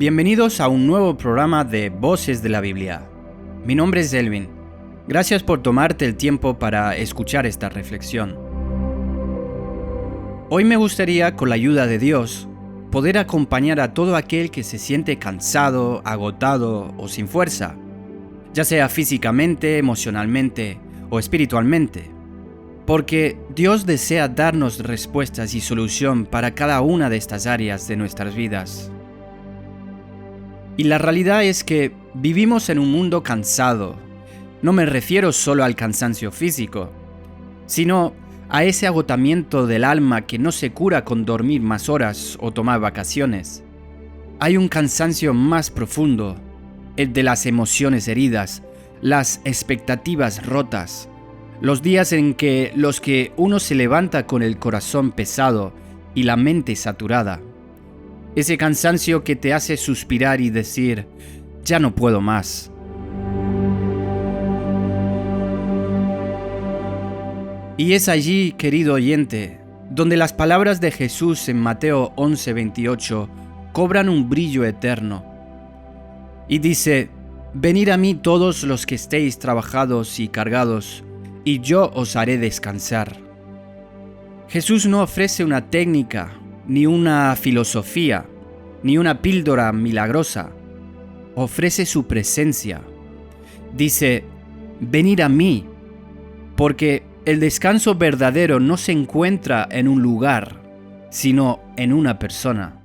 Bienvenidos a un nuevo programa de Voces de la Biblia. Mi nombre es Elvin. Gracias por tomarte el tiempo para escuchar esta reflexión. Hoy me gustaría, con la ayuda de Dios, poder acompañar a todo aquel que se siente cansado, agotado o sin fuerza, ya sea físicamente, emocionalmente o espiritualmente, porque Dios desea darnos respuestas y solución para cada una de estas áreas de nuestras vidas. Y la realidad es que vivimos en un mundo cansado. No me refiero solo al cansancio físico, sino a ese agotamiento del alma que no se cura con dormir más horas o tomar vacaciones. Hay un cansancio más profundo, el de las emociones heridas, las expectativas rotas, los días en los que uno se levanta con el corazón pesado y la mente saturada. Ese cansancio que te hace suspirar y decir, ya no puedo más. Y es allí, querido oyente, donde las palabras de Jesús en Mateo 11:28 cobran un brillo eterno. Y dice, venid a mí todos los que estéis trabajados y cargados, y yo os haré descansar. Jesús no ofrece una técnica, ni una filosofía, ni una píldora milagrosa. Ofrece su presencia. Dice, venid a mí, porque el descanso verdadero no se encuentra en un lugar, sino en una persona.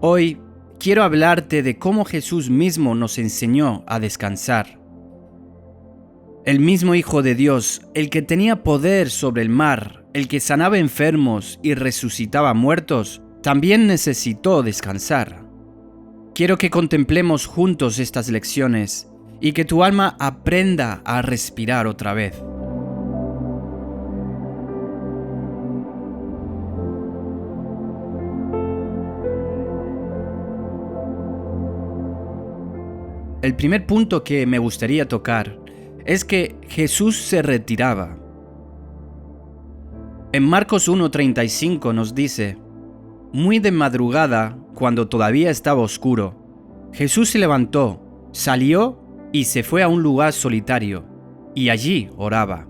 Hoy quiero hablarte de cómo Jesús mismo nos enseñó a descansar. El mismo Hijo de Dios, el que tenía poder sobre el mar, el que sanaba enfermos y resucitaba muertos, también necesitó descansar. Quiero que contemplemos juntos estas lecciones y que tu alma aprenda a respirar otra vez. El primer punto que me gustaría tocar es que Jesús se retiraba. En Marcos 1:35 nos dice, muy de madrugada, cuando todavía estaba oscuro, Jesús se levantó, salió y se fue a un lugar solitario, y allí oraba.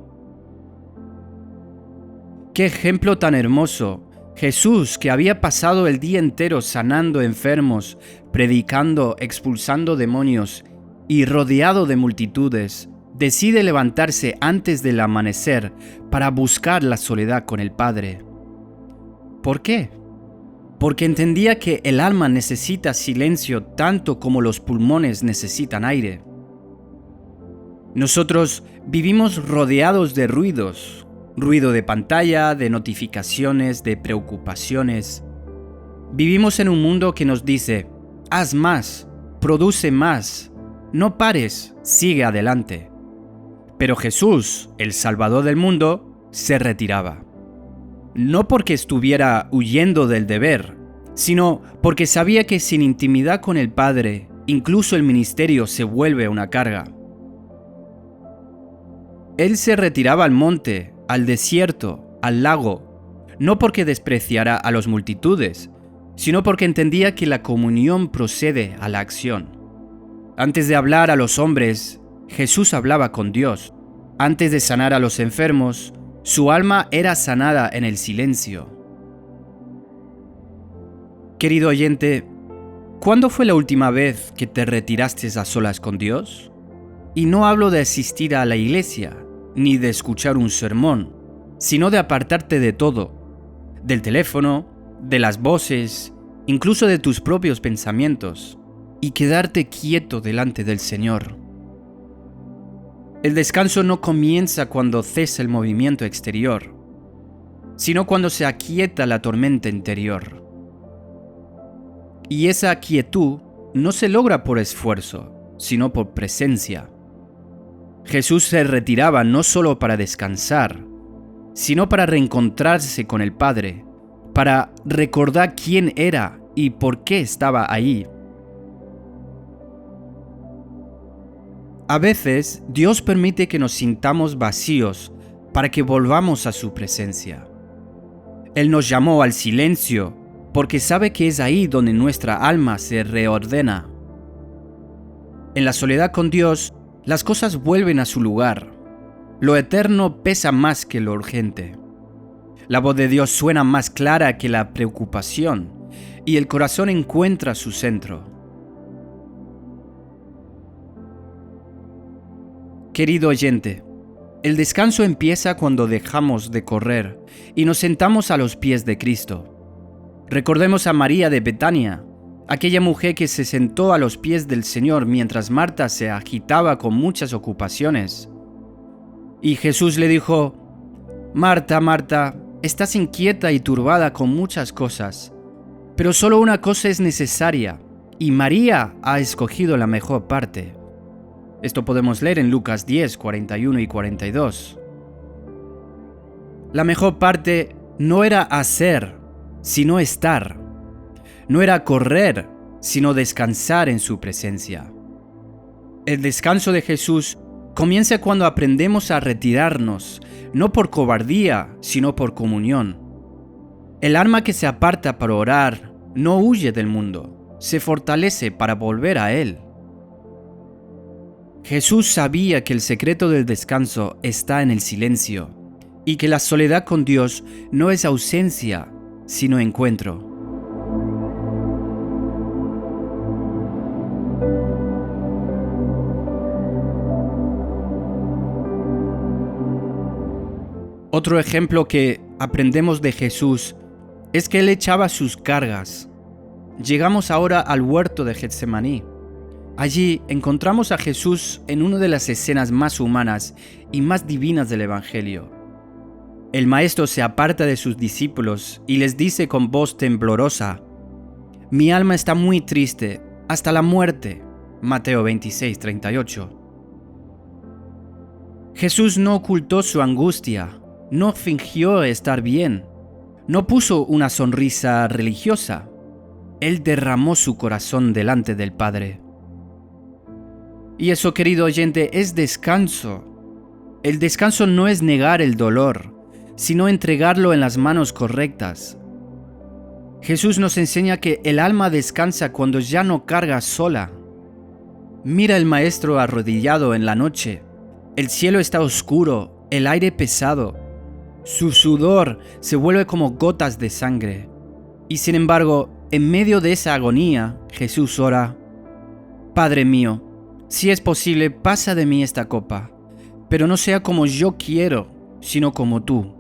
¡Qué ejemplo tan hermoso! Jesús, que había pasado el día entero sanando enfermos, predicando, expulsando demonios y rodeado de multitudes, decide levantarse antes del amanecer para buscar la soledad con el Padre. ¿Por qué? Porque entendía que el alma necesita silencio tanto como los pulmones necesitan aire. Nosotros vivimos rodeados de ruidos, ruido de pantalla, de notificaciones, de preocupaciones. Vivimos en un mundo que nos dice, haz más, produce más, no pares, sigue adelante. Pero Jesús, el Salvador del mundo, se retiraba. No porque estuviera huyendo del deber, sino porque sabía que sin intimidad con el Padre, incluso el ministerio se vuelve una carga. Él se retiraba al monte, al desierto, al lago, no porque despreciara a las multitudes, sino porque entendía que la comunión procede a la acción. Antes de hablar a los hombres, Jesús hablaba con Dios. Antes de sanar a los enfermos, su alma era sanada en el silencio. Querido oyente, ¿cuándo fue la última vez que te retiraste a solas con Dios? Y no hablo de asistir a la iglesia, ni de escuchar un sermón, sino de apartarte de todo, del teléfono, de las voces, incluso de tus propios pensamientos, y quedarte quieto delante del Señor. El descanso no comienza cuando cesa el movimiento exterior, sino cuando se aquieta la tormenta interior. Y esa quietud no se logra por esfuerzo, sino por presencia. Jesús se retiraba no solo para descansar, sino para reencontrarse con el Padre, para recordar quién era y por qué estaba ahí. A veces, Dios permite que nos sintamos vacíos para que volvamos a su presencia. Él nos llamó al silencio porque sabe que es ahí donde nuestra alma se reordena. En la soledad con Dios, las cosas vuelven a su lugar. Lo eterno pesa más que lo urgente. La voz de Dios suena más clara que la preocupación y el corazón encuentra su centro. Querido oyente, el descanso empieza cuando dejamos de correr y nos sentamos a los pies de Cristo. Recordemos a María de Betania, aquella mujer que se sentó a los pies del Señor mientras Marta se agitaba con muchas ocupaciones. Y Jesús le dijo: Marta, Marta, estás inquieta y turbada con muchas cosas, pero solo una cosa es necesaria, y María ha escogido la mejor parte. Esto podemos leer en Lucas 10, 41 y 42. La mejor parte no era hacer, sino estar. No era correr, sino descansar en su presencia. El descanso de Jesús comienza cuando aprendemos a retirarnos, no por cobardía, sino por comunión. El alma que se aparta para orar no huye del mundo, se fortalece para volver a Él. Jesús sabía que el secreto del descanso está en el silencio y que la soledad con Dios no es ausencia, sino encuentro. Otro ejemplo que aprendemos de Jesús es que Él echaba sus cargas. Llegamos ahora al huerto de Getsemaní. Allí encontramos a Jesús en una de las escenas más humanas y más divinas del Evangelio. El Maestro se aparta de sus discípulos y les dice con voz temblorosa: «Mi alma está muy triste, hasta la muerte». Mateo 26, 38. Jesús no ocultó su angustia, no fingió estar bien, no puso una sonrisa religiosa. Él derramó su corazón delante del Padre. Y eso, querido oyente, es descanso. El descanso no es negar el dolor, sino entregarlo en las manos correctas. Jesús nos enseña que el alma descansa cuando ya no carga sola. Mira el Maestro arrodillado en la noche. El cielo está oscuro, el aire pesado. Su sudor se vuelve como gotas de sangre. Y sin embargo, en medio de esa agonía, Jesús ora: «Padre mío, si es posible, pasa de mí esta copa, pero no sea como yo quiero, sino como tú».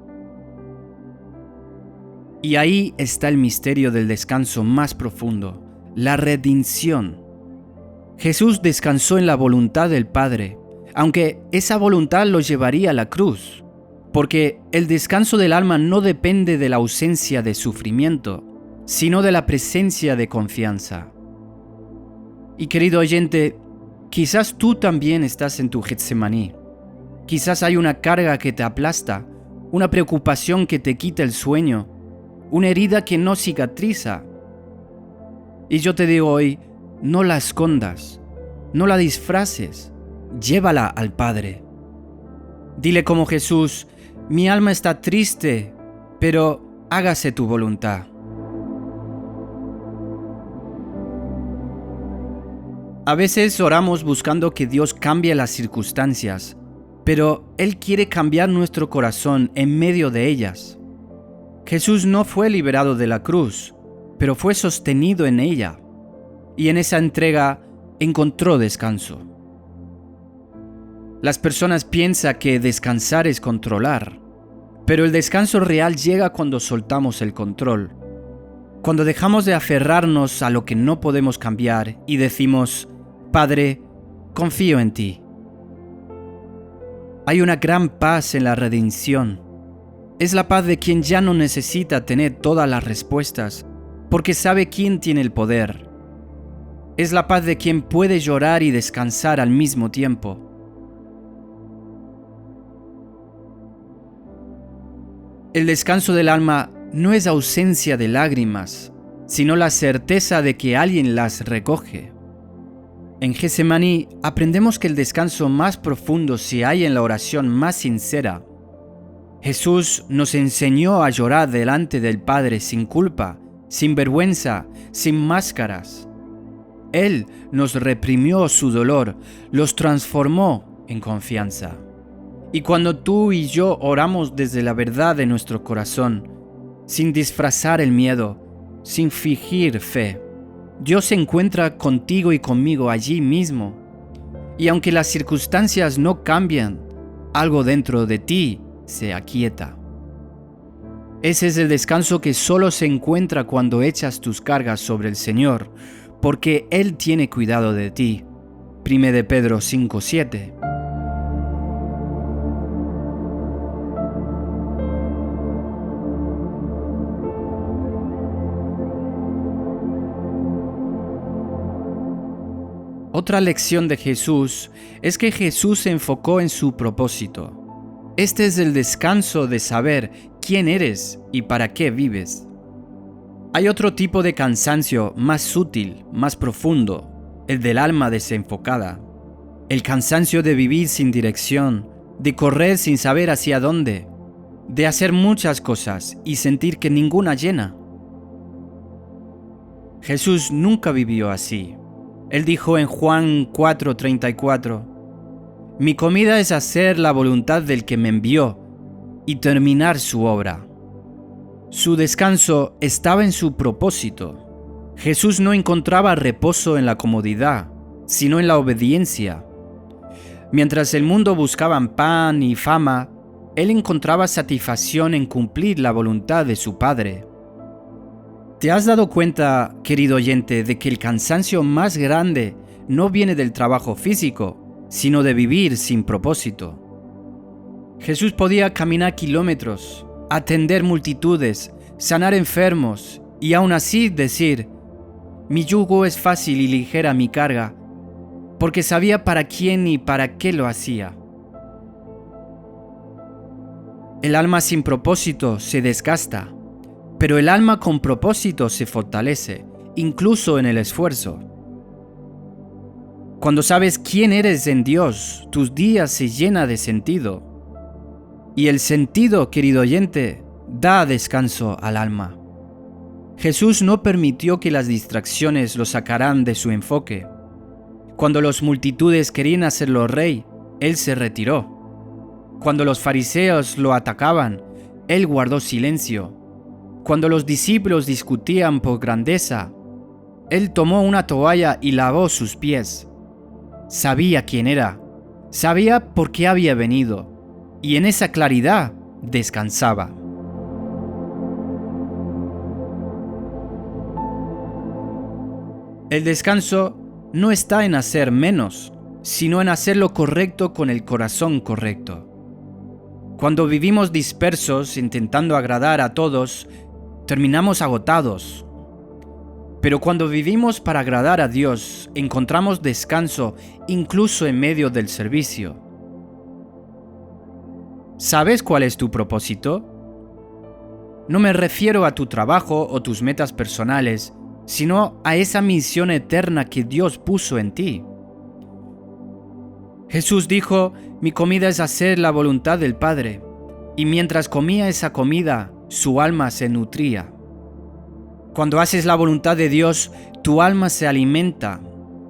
Y ahí está el misterio del descanso más profundo, la redención. Jesús descansó en la voluntad del Padre, aunque esa voluntad lo llevaría a la cruz, porque el descanso del alma no depende de la ausencia de sufrimiento, sino de la presencia de confianza. Y querido oyente, quizás tú también estás en tu Getsemaní. Quizás hay una carga que te aplasta, una preocupación que te quita el sueño, una herida que no cicatriza. Y yo te digo hoy, no la escondas, no la disfraces, llévala al Padre. Dile como Jesús: «Mi alma está triste, pero hágase tu voluntad». A veces oramos buscando que Dios cambie las circunstancias, pero Él quiere cambiar nuestro corazón en medio de ellas. Jesús no fue liberado de la cruz, pero fue sostenido en ella, y en esa entrega encontró descanso. Las personas piensan que descansar es controlar, pero el descanso real llega cuando soltamos el control, cuando dejamos de aferrarnos a lo que no podemos cambiar y decimos: «Padre, confío en ti». Hay una gran paz en la redención. Es la paz de quien ya no necesita tener todas las respuestas, porque sabe quién tiene el poder. Es la paz de quien puede llorar y descansar al mismo tiempo. El descanso del alma no es ausencia de lágrimas, sino la certeza de que alguien las recoge. En Getsemaní aprendemos que el descanso más profundo se halla en la oración más sincera. Jesús nos enseñó a llorar delante del Padre sin culpa, sin vergüenza, sin máscaras. Él nos reprimió su dolor, los transformó en confianza. Y cuando tú y yo oramos desde la verdad de nuestro corazón, sin disfrazar el miedo, sin fingir fe, Dios se encuentra contigo y conmigo allí mismo. Y aunque las circunstancias no cambian, algo dentro de ti se aquieta. Ese es el descanso que solo se encuentra cuando echas tus cargas sobre el Señor, porque Él tiene cuidado de ti. 1 de Pedro 5:7. Otra lección de Jesús es que Jesús se enfocó en su propósito. Este es el descanso de saber quién eres y para qué vives. Hay otro tipo de cansancio más sutil, más profundo, el del alma desenfocada. El cansancio de vivir sin dirección, de correr sin saber hacia dónde, de hacer muchas cosas y sentir que ninguna llena. Jesús nunca vivió así. Él dijo en Juan 4:34, «Mi comida es hacer la voluntad del que me envió y terminar su obra». Su descanso estaba en su propósito. Jesús no encontraba reposo en la comodidad, sino en la obediencia. Mientras el mundo buscaba pan y fama, Él encontraba satisfacción en cumplir la voluntad de su Padre. ¿Te has dado cuenta, querido oyente, de que el cansancio más grande no viene del trabajo físico, sino de vivir sin propósito? Jesús podía caminar kilómetros, atender multitudes, sanar enfermos y aún así decir, «Mi yugo es fácil y ligera mi carga», porque sabía para quién y para qué lo hacía. El alma sin propósito se desgasta, pero el alma con propósito se fortalece, incluso en el esfuerzo. Cuando sabes quién eres en Dios, tus días se llenan de sentido. Y el sentido, querido oyente, da descanso al alma. Jesús no permitió que las distracciones lo sacaran de su enfoque. Cuando las multitudes querían hacerlo rey, Él se retiró. Cuando los fariseos lo atacaban, Él guardó silencio. Cuando los discípulos discutían por grandeza, Él tomó una toalla y lavó sus pies. Sabía quién era, sabía por qué había venido, y en esa claridad descansaba. El descanso no está en hacer menos, sino en hacer lo correcto con el corazón correcto. Cuando vivimos dispersos intentando agradar a todos, terminamos agotados. Pero cuando vivimos para agradar a Dios, encontramos descanso incluso en medio del servicio. ¿Sabes cuál es tu propósito? No me refiero a tu trabajo o tus metas personales, sino a esa misión eterna que Dios puso en ti. Jesús dijo, «Mi comida es hacer la voluntad del Padre», y mientras comía esa comida, su alma se nutría. Cuando haces la voluntad de Dios, tu alma se alimenta.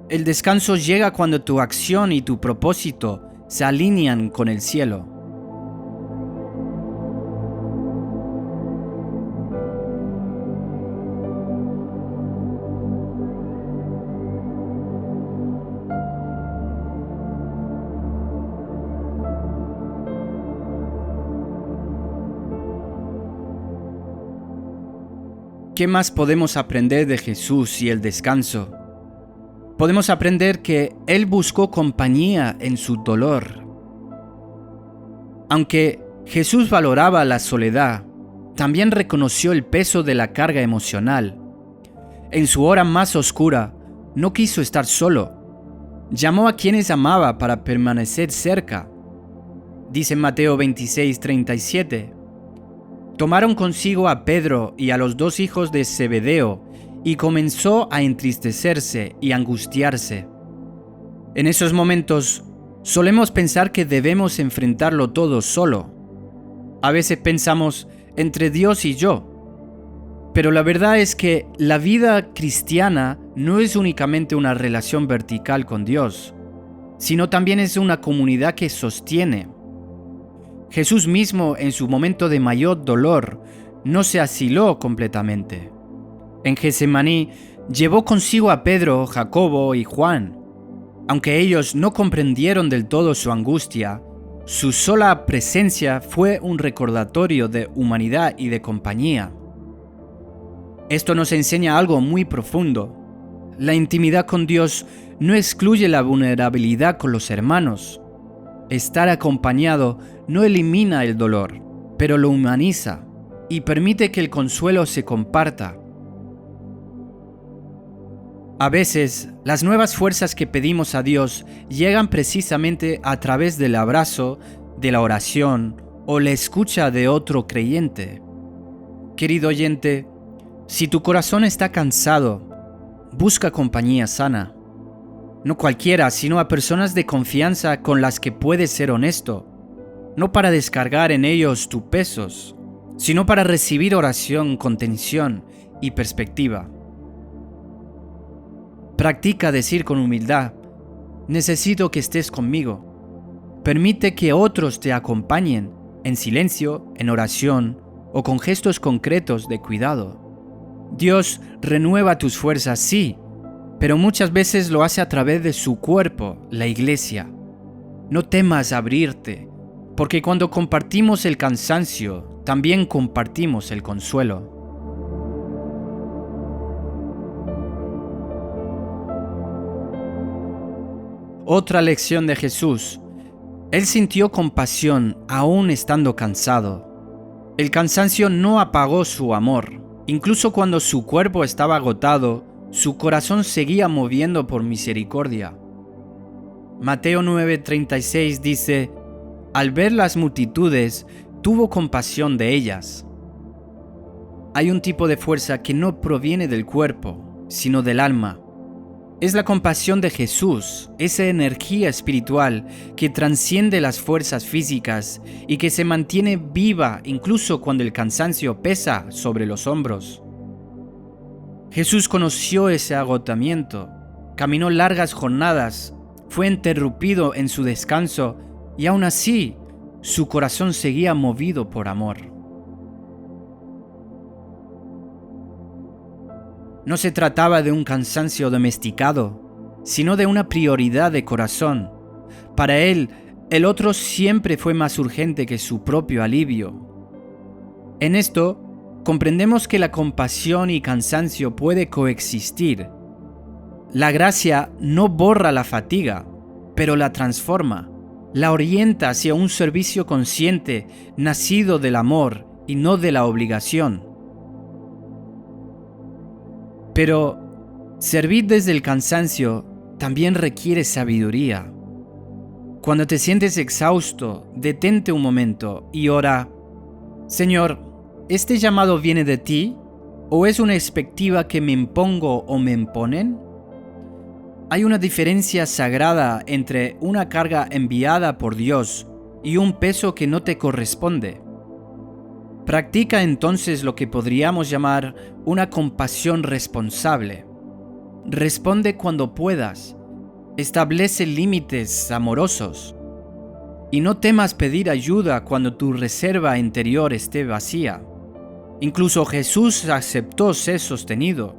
El descanso llega cuando tu acción y tu propósito se alinean con el cielo. ¿Qué más podemos aprender de Jesús y el descanso? Podemos aprender que Él buscó compañía en su dolor. Aunque Jesús valoraba la soledad, también reconoció el peso de la carga emocional. En su hora más oscura, no quiso estar solo. Llamó a quienes amaba para permanecer cerca. Dice Mateo 26:37. Tomaron consigo a Pedro y a los 2 hijos de Zebedeo, y comenzó a entristecerse y angustiarse. En esos momentos solemos pensar que debemos enfrentarlo todo solo. A veces pensamos entre Dios y yo. Pero la verdad es que la vida cristiana no es únicamente una relación vertical con Dios, sino también es una comunidad que sostiene. Jesús mismo, en su momento de mayor dolor, no se asiló completamente. En Getsemaní llevó consigo a Pedro, Jacobo y Juan. Aunque ellos no comprendieron del todo su angustia, su sola presencia fue un recordatorio de humanidad y de compañía. Esto nos enseña algo muy profundo. La intimidad con Dios no excluye la vulnerabilidad con los hermanos. Estar acompañado no elimina el dolor, pero lo humaniza y permite que el consuelo se comparta. A veces, las nuevas fuerzas que pedimos a Dios llegan precisamente a través del abrazo, de la oración o la escucha de otro creyente. Querido oyente, si tu corazón está cansado, busca compañía sana. No cualquiera, sino a personas de confianza con las que puedes ser honesto, no para descargar en ellos tus pesos, sino para recibir oración, contención y perspectiva. Practica decir con humildad: necesito que estés conmigo. Permite que otros te acompañen, en silencio, en oración o con gestos concretos de cuidado. Dios renueva tus fuerzas, sí, pero muchas veces lo hace a través de su cuerpo, la iglesia. No temas abrirte, porque cuando compartimos el cansancio, también compartimos el consuelo. Otra lección de Jesús. Él sintió compasión aún estando cansado. El cansancio no apagó su amor. Incluso cuando su cuerpo estaba agotado, su corazón seguía moviendo por misericordia. Mateo 9:36 dice: al ver las multitudes, tuvo compasión de ellas. Hay un tipo de fuerza que no proviene del cuerpo, sino del alma. Es la compasión de Jesús, esa energía espiritual que trasciende las fuerzas físicas y que se mantiene viva incluso cuando el cansancio pesa sobre los hombros. Jesús conoció ese agotamiento, caminó largas jornadas, fue interrumpido en su descanso y aún así su corazón seguía movido por amor. No se trataba de un cansancio domesticado, sino de una prioridad de corazón. Para él, el otro siempre fue más urgente que su propio alivio. En esto, comprendemos que la compasión y cansancio puede coexistir. La gracia no borra la fatiga, pero la transforma, la orienta hacia un servicio consciente, nacido del amor y no de la obligación. Pero servir desde el cansancio también requiere sabiduría. Cuando te sientes exhausto, detente un momento y ora: Señor, ¿este llamado viene de ti o es una expectativa que me impongo o me imponen? Hay una diferencia sagrada entre una carga enviada por Dios y un peso que no te corresponde. Practica entonces lo que podríamos llamar una compasión responsable. Responde cuando puedas. Establece límites amorosos. Y no temas pedir ayuda cuando tu reserva interior esté vacía. Incluso Jesús aceptó ser sostenido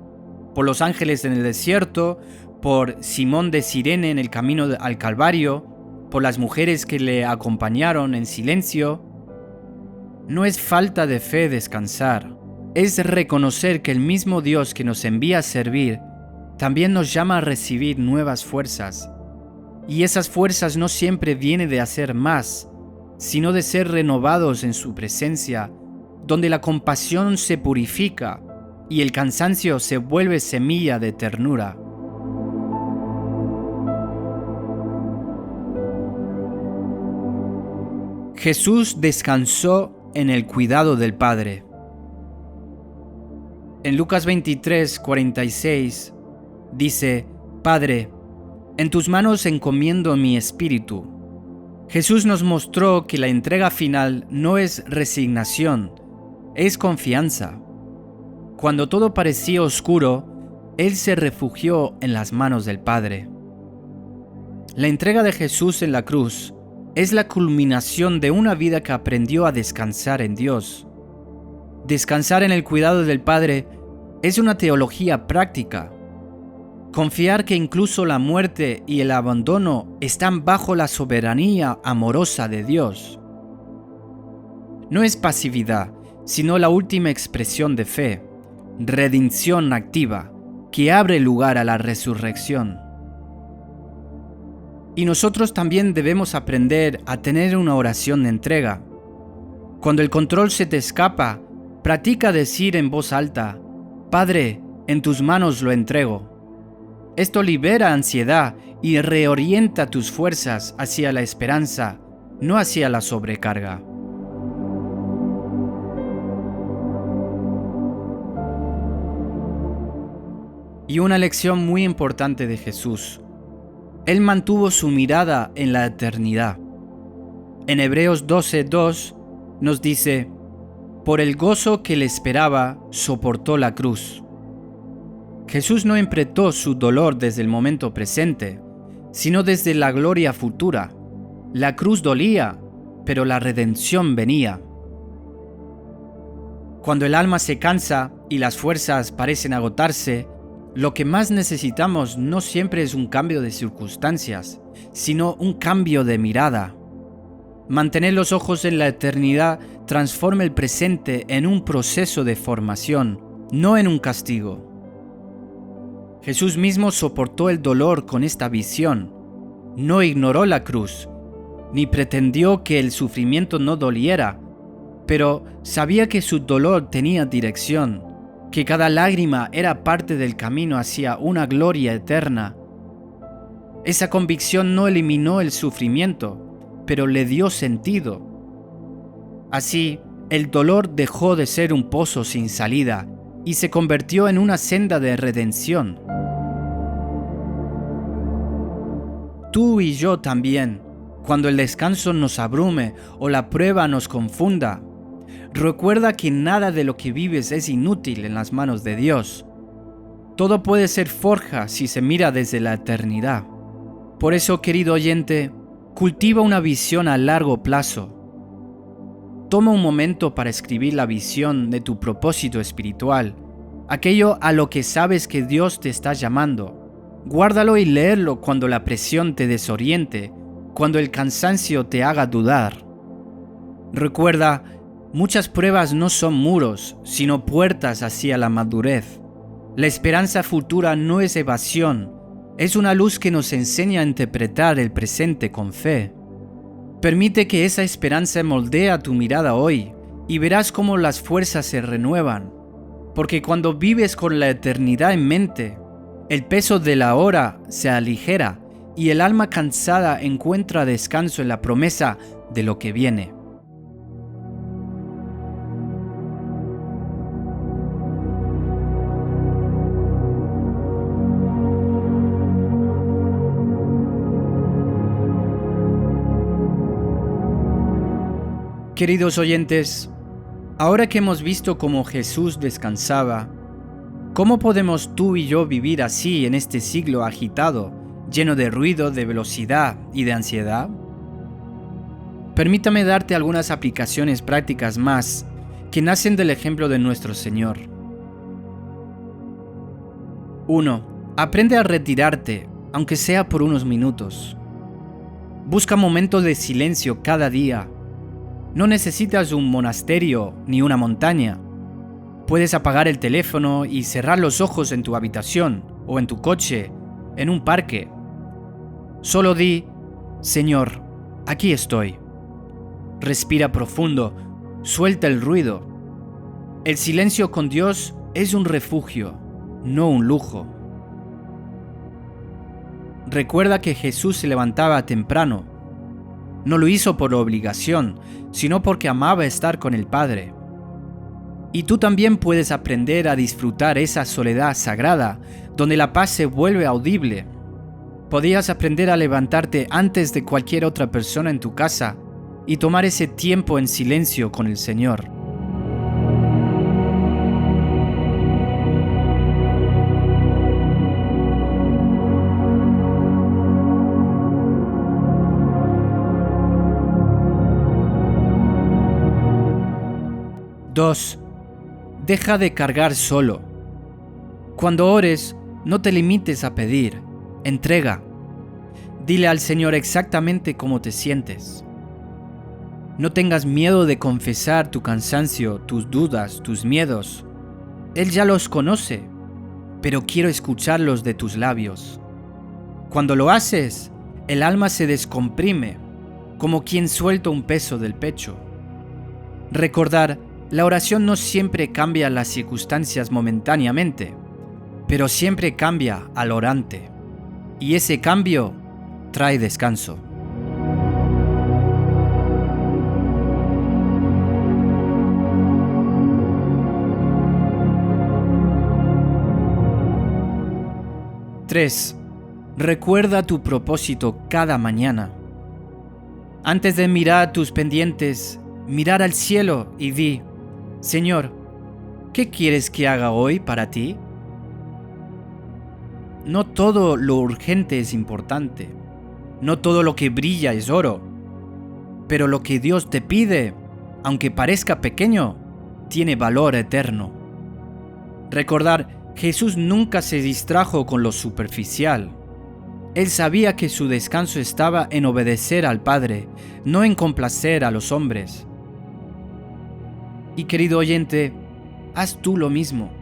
por los ángeles en el desierto, por Simón de Cirene en el camino al Calvario, por las mujeres que le acompañaron en silencio. No es falta de fe descansar, es reconocer que el mismo Dios que nos envía a servir también nos llama a recibir nuevas fuerzas. Y esas fuerzas no siempre vienen de hacer más, sino de ser renovados en su presencia, donde la compasión se purifica y el cansancio se vuelve semilla de ternura. Jesús descansó en el cuidado del Padre. En Lucas 23:46 dice: Padre, En tus manos encomiendo mi espíritu. Jesús nos mostró que la entrega final no es resignación, es confianza. Cuando todo parecía oscuro, Él se refugió en las manos del Padre. La entrega de Jesús en la cruz es la culminación de una vida que aprendió a descansar en Dios. Descansar en el cuidado del Padre es una teología práctica. Confiar que incluso la muerte y el abandono están bajo la soberanía amorosa de Dios. No es pasividad, sino la última expresión de fe, redención activa, que abre lugar a la resurrección. Y nosotros también debemos aprender a tener una oración de entrega. Cuando el control se te escapa, practica decir en voz alta: Padre, en tus manos lo entrego. Esto libera ansiedad y reorienta tus fuerzas hacia la esperanza, no hacia la sobrecarga. Y una lección muy importante de Jesús: Él mantuvo su mirada en la eternidad. En Hebreos 12:2 nos dice: por el gozo que le esperaba, soportó la cruz. Jesús no enfrentó su dolor desde el momento presente, sino desde la gloria futura. La cruz dolía, pero la redención venía. Cuando el alma se cansa y las fuerzas parecen agotarse, lo que más necesitamos no siempre es un cambio de circunstancias, sino un cambio de mirada. Mantener los ojos en la eternidad transforma el presente en un proceso de formación, no en un castigo. Jesús mismo soportó el dolor con esta visión. No ignoró la cruz, ni pretendió que el sufrimiento no doliera, pero sabía que su dolor tenía dirección, que cada lágrima era parte del camino hacia una gloria eterna. Esa convicción no eliminó el sufrimiento, pero le dio sentido. Así, el dolor dejó de ser un pozo sin salida y se convirtió en una senda de redención. Tú y yo también, cuando el descanso nos abrume o la prueba nos confunda, recuerda que nada de lo que vives es inútil en las manos de Dios. Todo puede ser forja si se mira desde la eternidad. Por eso, querido oyente, cultiva una visión a largo plazo. Toma un momento para escribir la visión de tu propósito espiritual, aquello a lo que sabes que Dios te está llamando. Guárdalo y léelo cuando la presión te desoriente, cuando el cansancio te haga dudar. Recuerda, muchas pruebas no son muros, sino puertas hacia la madurez. La esperanza futura no es evasión, es una luz que nos enseña a interpretar el presente con fe. Permite que esa esperanza moldee tu mirada hoy y verás cómo las fuerzas se renuevan, porque cuando vives con la eternidad en mente, el peso de la hora se aligera y el alma cansada encuentra descanso en la promesa de lo que viene. Queridos oyentes, ahora que hemos visto cómo Jesús descansaba, ¿cómo podemos tú y yo vivir así en este siglo agitado, lleno de ruido, de velocidad y de ansiedad? Permítame darte algunas aplicaciones prácticas más que nacen del ejemplo de nuestro Señor. 1. Aprende a retirarte, aunque sea por unos minutos. Busca momentos de silencio cada día. No necesitas un monasterio ni una montaña. Puedes apagar el teléfono y cerrar los ojos en tu habitación o en tu coche, en un parque. Solo di: Señor, aquí estoy. Respira profundo, suelta el ruido. El silencio con Dios es un refugio, no un lujo. Recuerda que Jesús se levantaba temprano. No lo hizo por obligación, sino porque amaba estar con el Padre. Y tú también puedes aprender a disfrutar esa soledad sagrada, donde la paz se vuelve audible. Podías aprender a levantarte antes de cualquier otra persona en tu casa y tomar ese tiempo en silencio con el Señor. Dos, deja de cargar solo. Cuando ores, no te limites a pedir, entrega. Dile al Señor exactamente cómo te sientes. No tengas miedo de confesar tu cansancio, tus dudas, tus miedos. Él ya los conoce, pero quiero escucharlos de tus labios. Cuando lo haces, el alma se descomprime, como quien suelta un peso del pecho. Recordar, la oración no siempre cambia las circunstancias momentáneamente, pero siempre cambia al orante. Y ese cambio trae descanso. Tres, recuerda tu propósito cada mañana. Antes de mirar tus pendientes, mirar al cielo y di: Señor, ¿qué quieres que haga hoy para ti? No todo lo urgente es importante. No todo lo que brilla es oro. Pero lo que Dios te pide, aunque parezca pequeño, tiene valor eterno. Recordar, Jesús nunca se distrajo con lo superficial. Él sabía que su descanso estaba en obedecer al Padre, no en complacer a los hombres. Y querido oyente, haz tú lo mismo.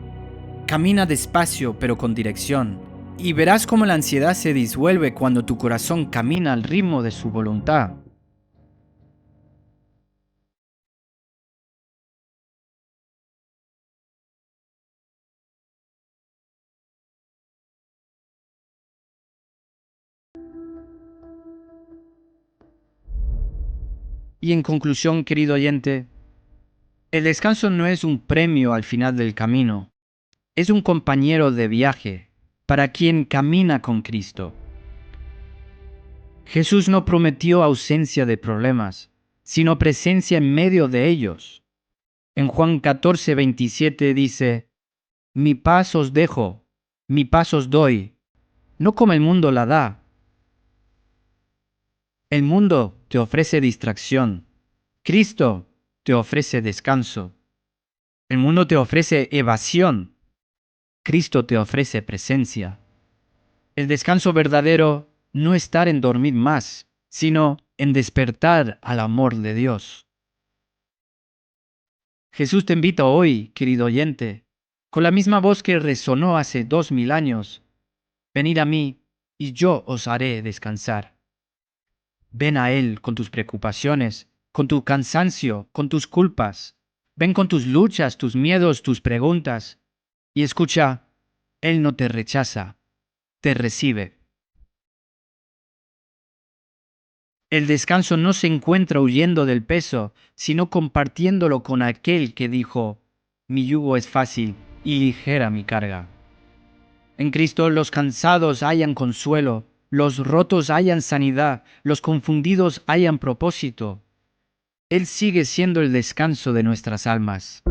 Camina despacio pero con dirección, y verás cómo la ansiedad se disuelve cuando tu corazón camina al ritmo de su voluntad. Y en conclusión, querido oyente, el descanso no es un premio al final del camino, es un compañero de viaje para quien camina con Cristo. Jesús no prometió ausencia de problemas, sino presencia en medio de ellos. En Juan 14:27 dice: Mi paz os dejo, mi paz os doy, no como el mundo la da. El mundo te ofrece distracción, Cristo te ofrece descanso. El mundo te ofrece evasión, Cristo te ofrece presencia. El descanso verdadero no está en dormir más, sino en despertar al amor de Dios. Jesús te invita hoy, querido oyente, con la misma voz que resonó hace 2000 años: venid a mí y yo os haré descansar. Ven a Él con tus preocupaciones, con tu cansancio, con tus culpas. Ven con tus luchas, tus miedos, tus preguntas. Y escucha, Él no te rechaza, te recibe. El descanso no se encuentra huyendo del peso, sino compartiéndolo con aquel que dijo: mi yugo es fácil y ligera mi carga. En Cristo los cansados hallan consuelo, los rotos hallan sanidad, los confundidos hallan propósito. Él sigue siendo el descanso de nuestras almas.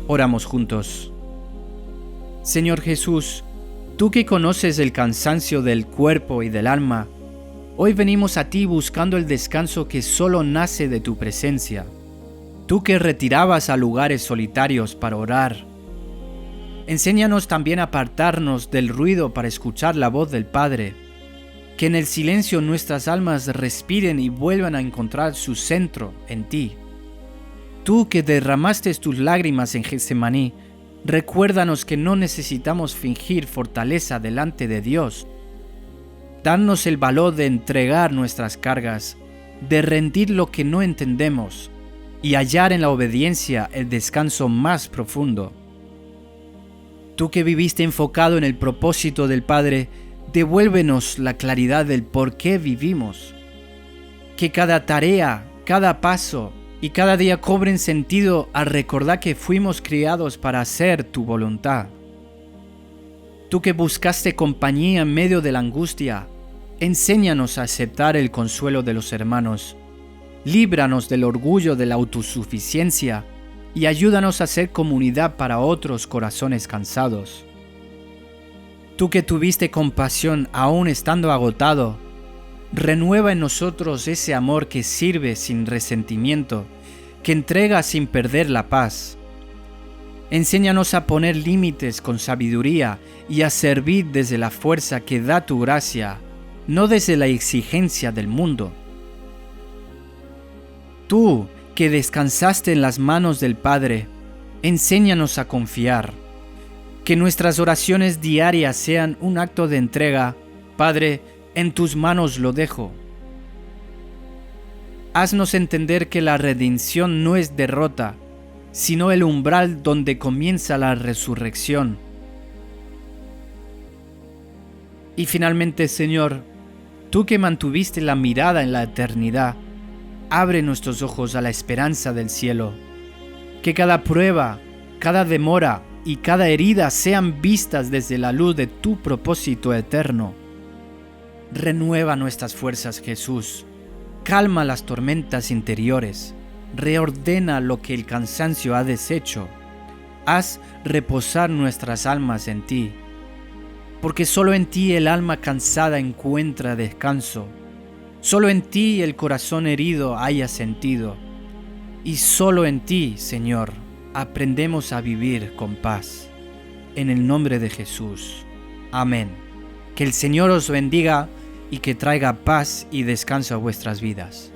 Oramos juntos. Señor Jesús, tú que conoces el cansancio del cuerpo y del alma, hoy venimos a ti buscando el descanso que solo nace de tu presencia. Tú que retirabas a lugares solitarios para orar. Enséñanos también a apartarnos del ruido para escuchar la voz del Padre. Que en el silencio nuestras almas respiren y vuelvan a encontrar su centro en ti. Tú que derramaste tus lágrimas en Getsemaní, recuérdanos que no necesitamos fingir fortaleza delante de Dios. Danos el valor de entregar nuestras cargas, de rendir lo que no entendemos y hallar en la obediencia el descanso más profundo. Tú que viviste enfocado en el propósito del Padre, devuélvenos la claridad del por qué vivimos. Que cada tarea, cada paso y cada día cobren sentido al recordar que fuimos criados para hacer tu voluntad. Tú que buscaste compañía en medio de la angustia, enséñanos a aceptar el consuelo de los hermanos. Líbranos del orgullo de la autosuficiencia y ayúdanos a ser comunidad para otros corazones cansados. Tú que tuviste compasión aún estando agotado, renueva en nosotros ese amor que sirve sin resentimiento, que entrega sin perder la paz. Enséñanos a poner límites con sabiduría y a servir desde la fuerza que da tu gracia, no desde la exigencia del mundo. Tú, que descansaste en las manos del Padre, enséñanos a confiar. Que nuestras oraciones diarias sean un acto de entrega. Padre, en tus manos lo dejo. Haznos entender que la redención no es derrota, sino el umbral donde comienza la resurrección. Y finalmente, Señor, tú que mantuviste la mirada en la eternidad, abre nuestros ojos a la esperanza del cielo. Que cada prueba, cada demora y cada herida sean vistas desde la luz de tu propósito eterno. Renueva nuestras fuerzas, Jesús. Calma las tormentas interiores. Reordena lo que el cansancio ha deshecho. Haz reposar nuestras almas en ti. Porque solo en ti el alma cansada encuentra descanso. Solo en ti el corazón herido haya sentido. Y solo en ti, Señor, aprendemos a vivir con paz. En el nombre de Jesús. Amén. Que el Señor os bendiga y que traiga paz y descanso a vuestras vidas.